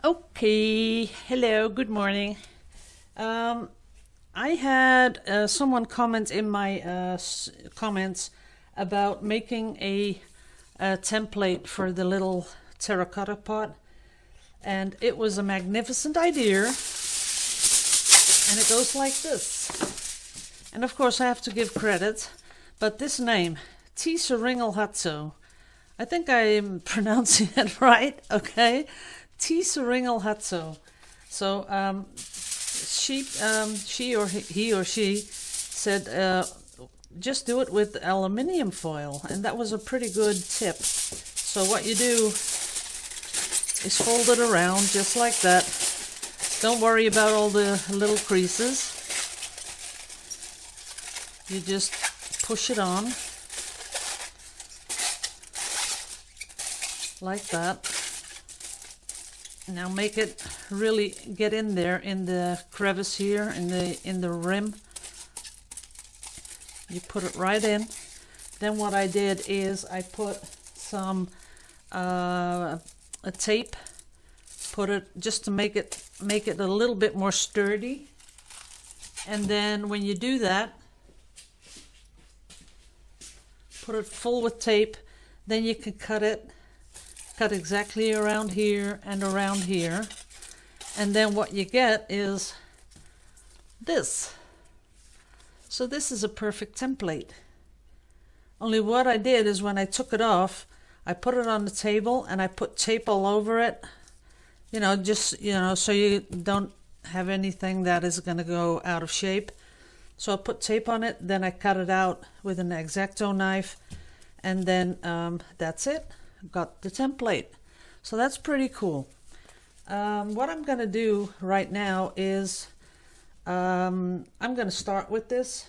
Okay, hello, good morning. I had someone comment in my comments about making a template for the little terracotta pot, and it was a magnificent idea, and it goes like this. And of course I have to give credit, but this name, Tiseringelhatso, I think I'm pronouncing it right, okay? Tiseringelhatso. So she or he or she said just do it with aluminium foil, and that was a pretty good tip. So what you do is fold it around just like that. Don't worry about all the little creases. You just push it on like that. Now make it really get in there in the crevice here, in the rim. You put it right in. Then what I did is I put some a tape, put it just to make it a little bit more sturdy. And then when you do that, put it full with tape. Then you can cut exactly around here and around here, and then what you get is this. So this is a perfect template. Only what I did is when I took it off, I put it on the table and I put tape all over it, just so you don't have anything that is going to go out of shape. So I put tape on it, then I cut it out with an X-Acto knife, and then that's it. Got the template. So that's pretty cool. What I'm going to do right now is I'm going to start with this.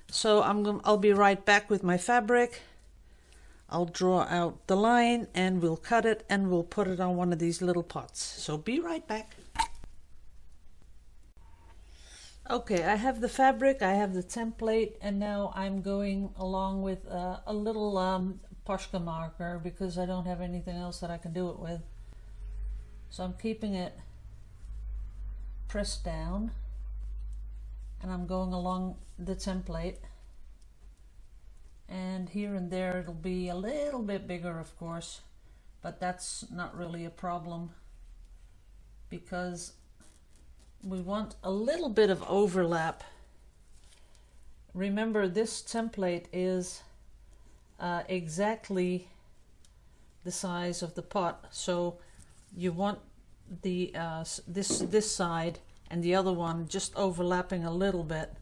So I'll be right back with my fabric. I'll draw out the line and we'll cut it and we'll put it on one of these little pots. So be right back. Okay, I have the fabric, I have the template, and now I'm going along with a little Posca marker because I don't have anything else that I can do it with. So I'm keeping it pressed down and I'm going along the template, and here and there it'll be a little bit bigger, of course, but that's not really a problem because we want a little bit of overlap. Remember, this template is exactly the size of the pot, so you want the this side and the other one just overlapping a little bit.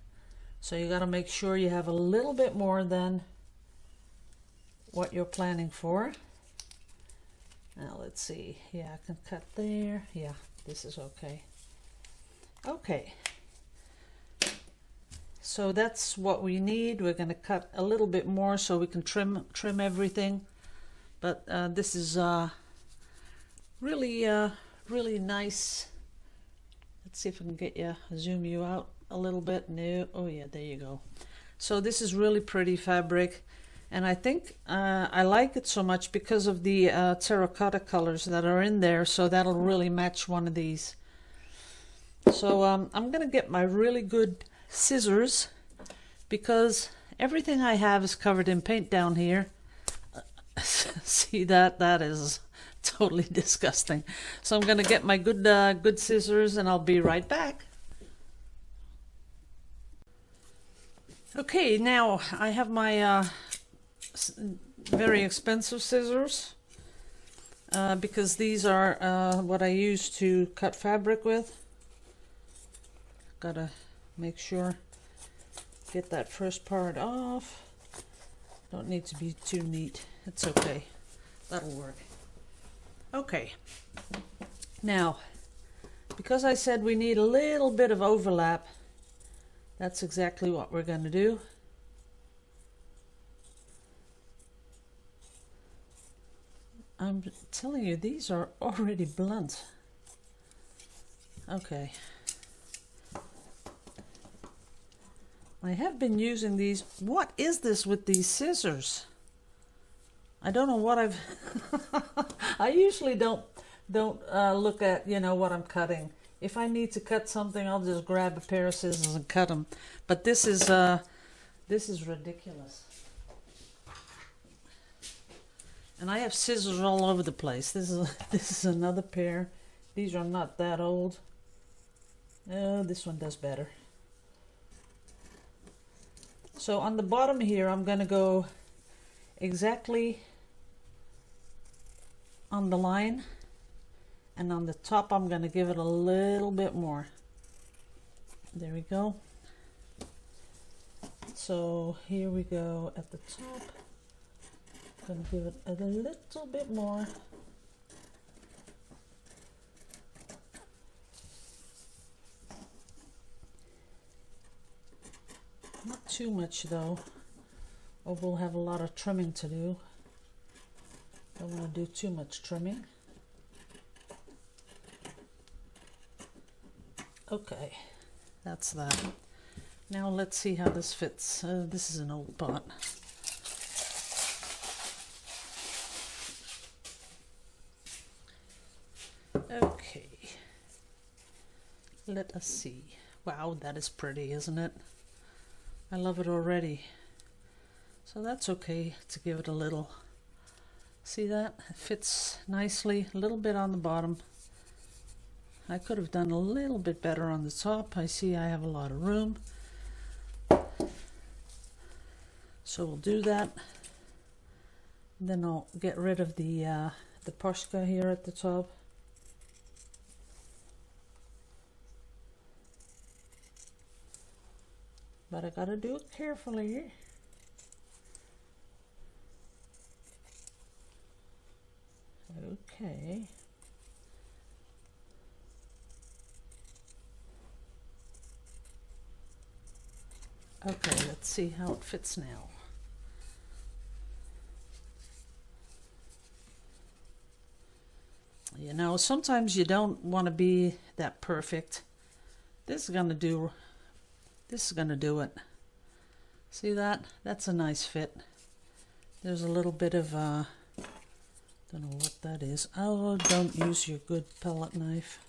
So you got to make sure you have a little bit more than what you're planning for. Now let's see. Yeah, I can cut there. Yeah, this is okay. Okay, so that's what we need. We're going to cut a little bit more so we can trim everything, but this is really nice. Let's see if I can zoom you out a little bit. No, oh yeah, there you go. So this is really pretty fabric, and I think I like it so much because of the terracotta colors that are in there, so that'll really match one of these. So I'm going to get my really good scissors because everything I have is covered in paint down here. See that? That is totally disgusting. So I'm going to get my good scissors and I'll be right back. Okay, now I have my very expensive scissors because these are what I use to cut fabric with. Gotta make sure, get that first part off. Don't need to be too neat. It's okay. That'll work. Okay. Now, because I said we need a little bit of overlap, that's exactly what we're going to do. I'm telling you, these are already blunt. Okay. I have been using these. What is this with these scissors? I don't know what I've I usually don't don't look at, you know, what I'm cutting. If I need to cut something, I'll just grab a pair of scissors and cut them. But this is ridiculous. And I have scissors all over the place. This is another pair. These are not that old. This one does better. So on the bottom here, I'm going to go exactly on the line. And on the top, I'm going to give it a little bit more. There we go. So here we go at the top. I'm going to give it a little bit more. Not too much though, or we'll have a lot of trimming to do. Don't want to do too much trimming. Okay, that's that. Now let's see how this fits. This is an old pot. Okay, let us see. Wow, that is pretty, isn't it? I love it already. So that's okay to give it a little. See that? It fits nicely, a little bit on the bottom. I could have done a little bit better on the top. I see I have a lot of room. So we'll do that. Then I'll get rid of the Posca here at the top. But I gotta do it carefully. Okay. Okay, let's see how it fits now. You know, sometimes you don't want to be that perfect. This is gonna do it. See that? That's a nice fit. There's a little bit of don't know what that is. Oh, don't use your good palette knife.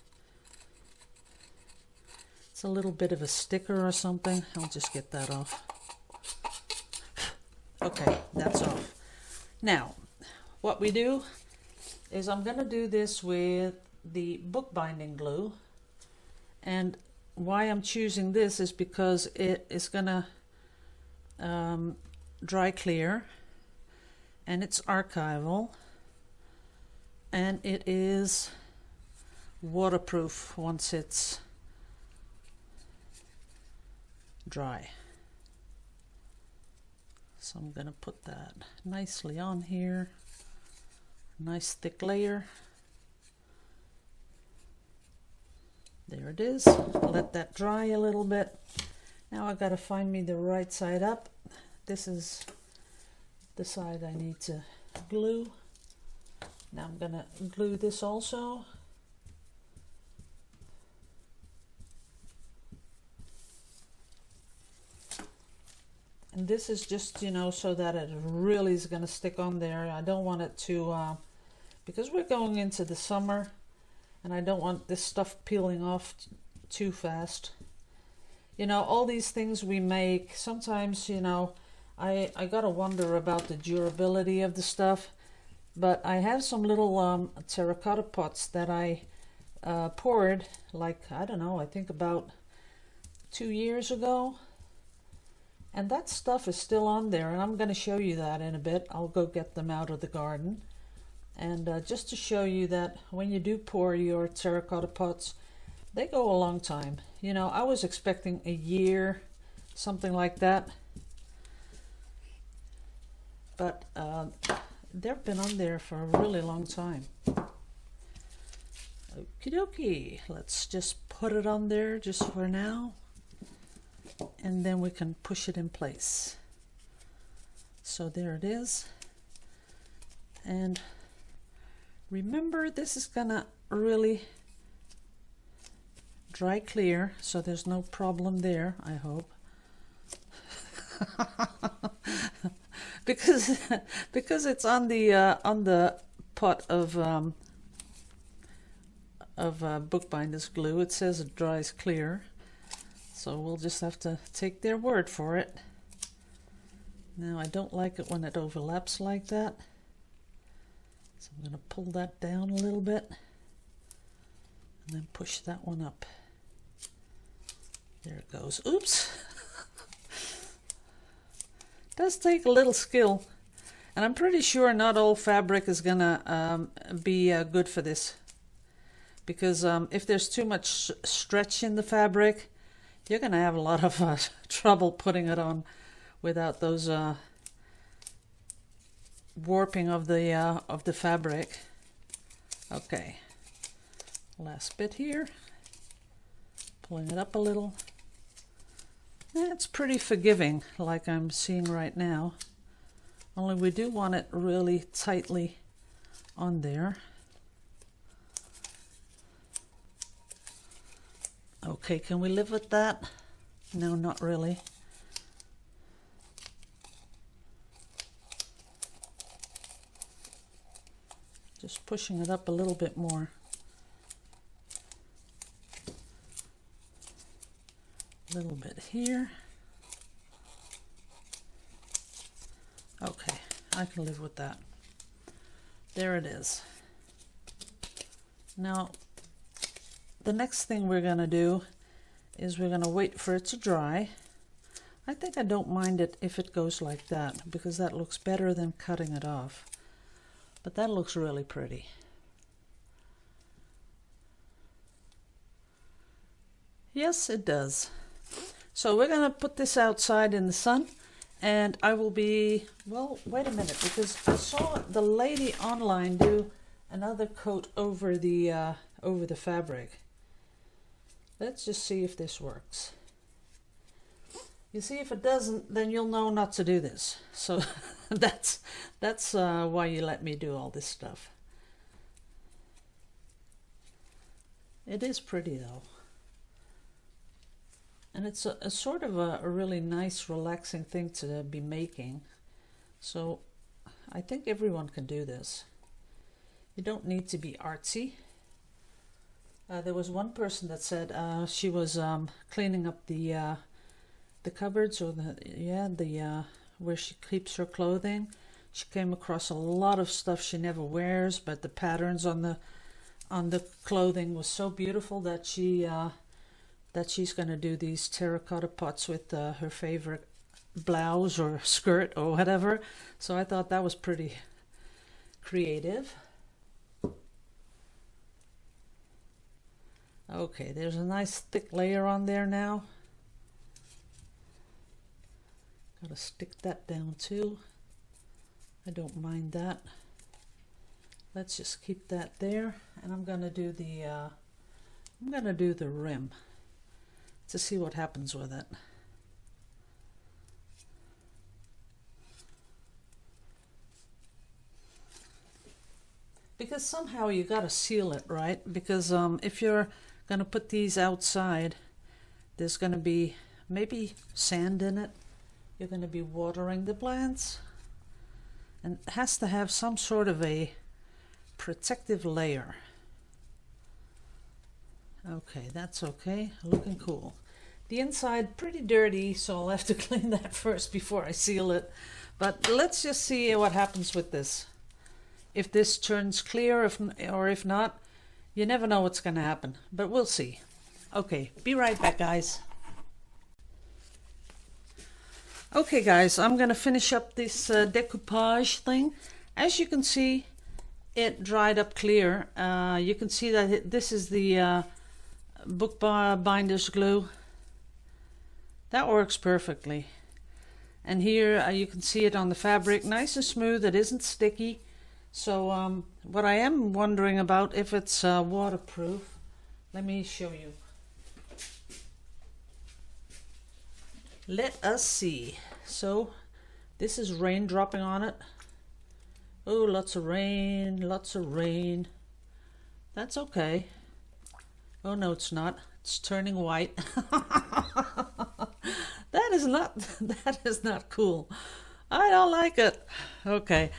It's a little bit of a sticker or something. I'll just get that off. Okay, that's off. Now, what we do is I'm going to do this with the bookbinding glue. And why I'm choosing this is because it is going to dry clear. And it's archival. And it is waterproof once it's dry. So I'm going to put that nicely on here. Nice thick layer. There it is. Let that dry a little bit. Now I got to find me the right side up. This is the side I need to glue. Now I'm going to glue this also. And this is just, you know, so that it really is going to stick on there. I don't want it to, because we're going into the summer, and I don't want this stuff peeling off too fast. You know, all these things we make, sometimes, you know, I got to wonder about the durability of the stuff. But I have some little terracotta pots that I poured, like, I don't know, I think about 2 years ago. And that stuff is still on there, and I'm going to show you that in a bit. I'll go get them out of the garden. And just to show you that when you do pour your terracotta pots, they go a long time. You know, I was expecting a year, something like that. But they've been on there for a really long time. Okie dokie. Let's just put it on there just for now. And then we can push it in place. So there it is. And remember, this is gonna really dry clear, so there's no problem there, I hope. because it's on the pot of bookbinder's glue. It says it dries clear, so we'll just have to take their word for it. Now I don't like it when it overlaps like that, so I'm going to pull that down a little bit and then push that one up. There it goes. Oops. Does take a little skill, and I'm pretty sure not all fabric is gonna be good for this, because if there's too much stretch in the fabric, you're gonna have a lot of trouble putting it on without those warping of the fabric. Okay, last bit here, pulling it up a little. It's pretty forgiving, like I'm seeing right now, only we do want it really tightly on there. Okay, can we live with that? No, not really. Just pushing it up a little bit more. A little bit here. Okay, I can live with that. There it is. Now, the next thing we're going to do is we're going to wait for it to dry. I think I don't mind it if it goes like that, because that looks better than cutting it off. But that looks really pretty. Yes, it does. So we're going to put this outside in the sun, and I will be, well, wait a minute, because I saw the lady online do another coat over the fabric. Let's just see if this works. You see, if it doesn't, then you'll know not to do this. So that's why you let me do all this stuff. It is pretty though. And it's a sort of a really nice, relaxing thing to be making. So I think everyone can do this. You don't need to be artsy. There was one person that said she was cleaning up the cupboards, or where she keeps her clothing. She came across a lot of stuff she never wears, but the patterns on the clothing was so beautiful that she's going to do these terracotta pots with her favorite blouse or skirt or whatever. So I thought that was pretty creative. Okay, there's a nice thick layer on there now. Gotta stick that down too. I don't mind that. Let's just keep that there, and I'm gonna do the rim to see what happens with it. Because somehow you gotta seal it, right? Because if you're gonna put these outside, there's gonna be maybe sand in it. You're gonna be watering the plants, and it has to have some sort of a protective layer. Okay, that's okay, looking cool. The inside pretty dirty, so I'll have to clean that first before I seal it. But let's just see what happens with this. If this turns clear, or if not, you never know what's going to happen, but we'll see. Okay, be right back, guys. Okay, guys, I'm going to finish up this decoupage thing. As you can see, it dried up clear. You can see that this is the bookbinder's glue. That works perfectly. And here you can see it on the fabric, nice and smooth. It isn't sticky. So what I am wondering about, if it's waterproof. Let me show you. Let us see. So this is rain dropping on it. Oh, lots of rain, lots of rain. That's okay. Oh no, it's not. It's turning white. That is not cool. I don't like it. Okay.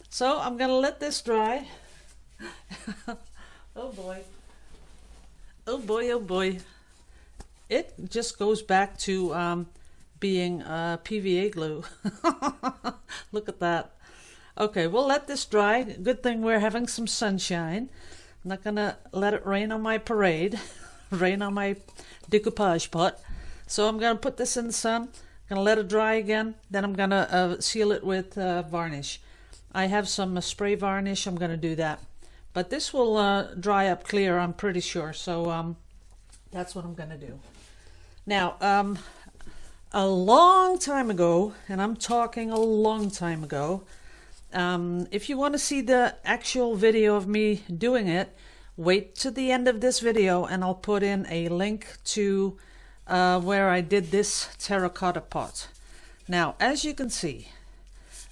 So I'm gonna let this dry. Oh boy. Oh boy, oh boy. It just goes back to being PVA glue. Look at that. Okay, we'll let this dry. Good thing we're having some sunshine. I'm not gonna let it rain on my parade, rain on my decoupage pot. So I'm gonna put this in the sun, gonna let it dry again, then I'm gonna seal it with varnish. I have some spray varnish, I'm gonna do that. But this will dry up clear, I'm pretty sure, so that's what I'm gonna do. Now, a long time ago, and I'm talking a long time ago, if you want to see the actual video of me doing it, wait to the end of this video and I'll put in a link to where I did this terracotta pot. Now, as you can see,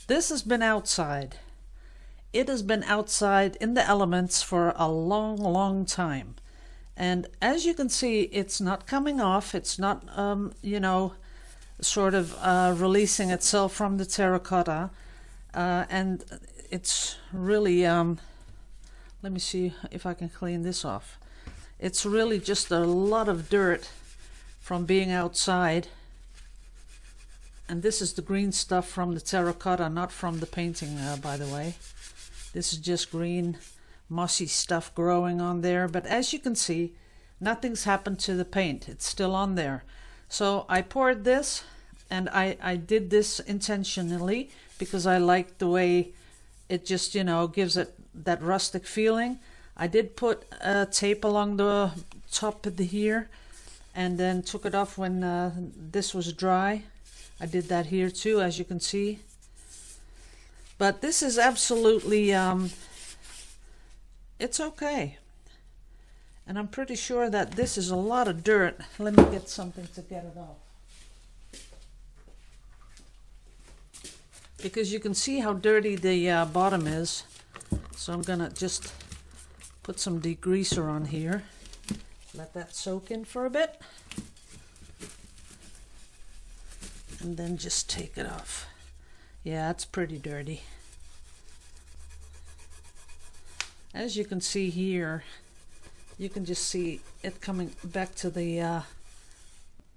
this has been outside. It has been outside in the elements for a long, long time. And as you can see, it's not coming off. It's not, you know, sort of releasing itself from the terracotta. And it's really, let me see if I can clean this off. It's really just a lot of dirt from being outside. And this is the green stuff from the terracotta, not from the painting, by the way. This is just green, mossy stuff growing on there. But as you can see, nothing's happened to the paint. It's still on there. So I poured this, and I did this intentionally because I like the way it just, you know, gives it that rustic feeling. I did put tape along the top of the here and then took it off when this was dry. I did that here too, as you can see. But this is absolutely, it's okay. And I'm pretty sure that this is a lot of dirt. Let me get something to get it off. Because you can see how dirty the bottom is. So I'm gonna just put some degreaser on here. Let that soak in for a bit. And then just take it off. Yeah, it's pretty dirty. As you can see here, you can just see it coming back to the,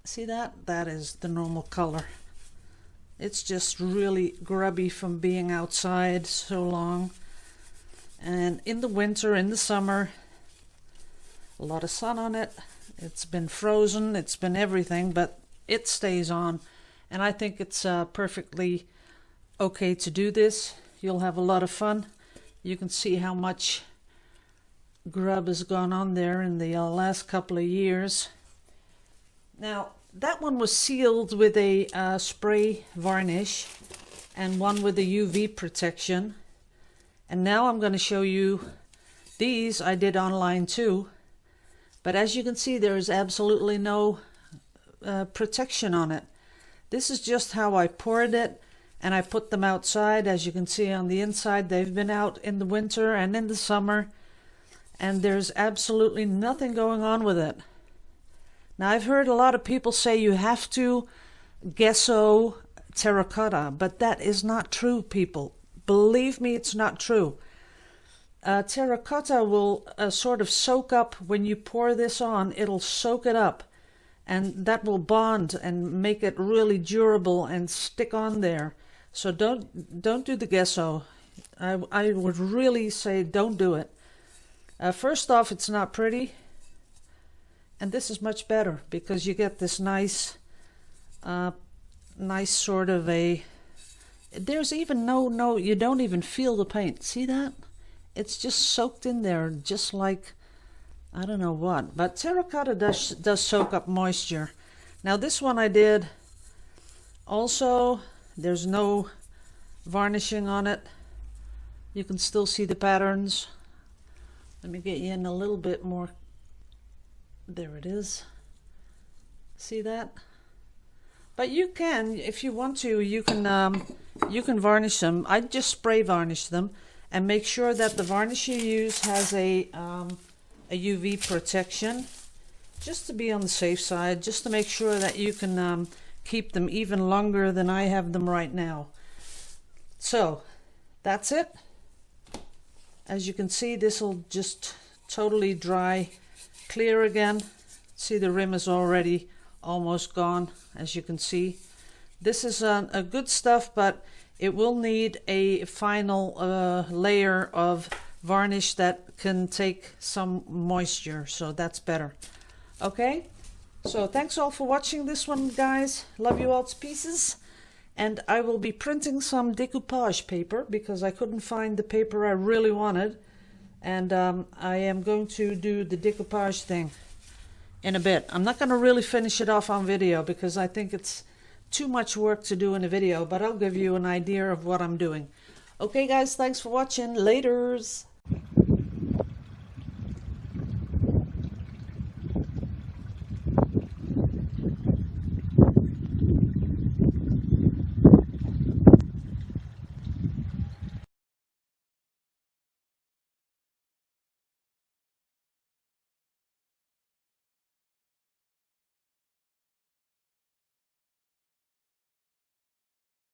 see that? That is the normal color. It's just really grubby from being outside so long. And in the winter, in the summer, a lot of sun on it. It's been frozen, it's been everything, but it stays on. And I think it's perfectly okay to do this. You'll have a lot of fun. You can see how much grub has gone on there in the last couple of years. Now, that one was sealed with a spray varnish and one with a UV protection. And now I'm going to show you these. I did online too. But as you can see, there is absolutely no protection on it. This is just how I poured it, and I put them outside. As you can see on the inside, they've been out in the winter and in the summer, and there's absolutely nothing going on with it. Now, I've heard a lot of people say you have to gesso terracotta, but that is not true, people. Believe me, it's not true. Terracotta will sort of soak up when you pour this on. It'll soak it up, and that will bond and make it really durable and stick on there. So don't do the gesso. I would really say don't do it. First off, it's not pretty, and this is much better because you get this nice sort of a. There's even no. You don't even feel the paint. See that? It's just soaked in there, just like I don't know what. But terracotta does soak up moisture. Now this one I did. Also, there's no varnishing on it. You can still see the patterns. Let me get you in a little bit more. There it is. See that? But you can, if you want to, you can varnish them. I just spray varnish them, and make sure that the varnish you use has a UV protection, just to be on the safe side, just to make sure that you can keep them even longer than I have them right now. So that's it. As you can see, this will just totally dry clear again. See, the rim is already almost gone, as you can see. This is a good stuff, but it will need a final layer of varnish that can take some moisture, so that's better. Okay, so thanks all for watching this one, guys. Love you all to pieces. And I will be printing some decoupage paper because I couldn't find the paper I really wanted. And I am going to do the decoupage thing in a bit. I'm not going to really finish it off on video because I think it's too much work to do in a video, but I'll give you an idea of what I'm doing. Okay guys, thanks for watching. Laters.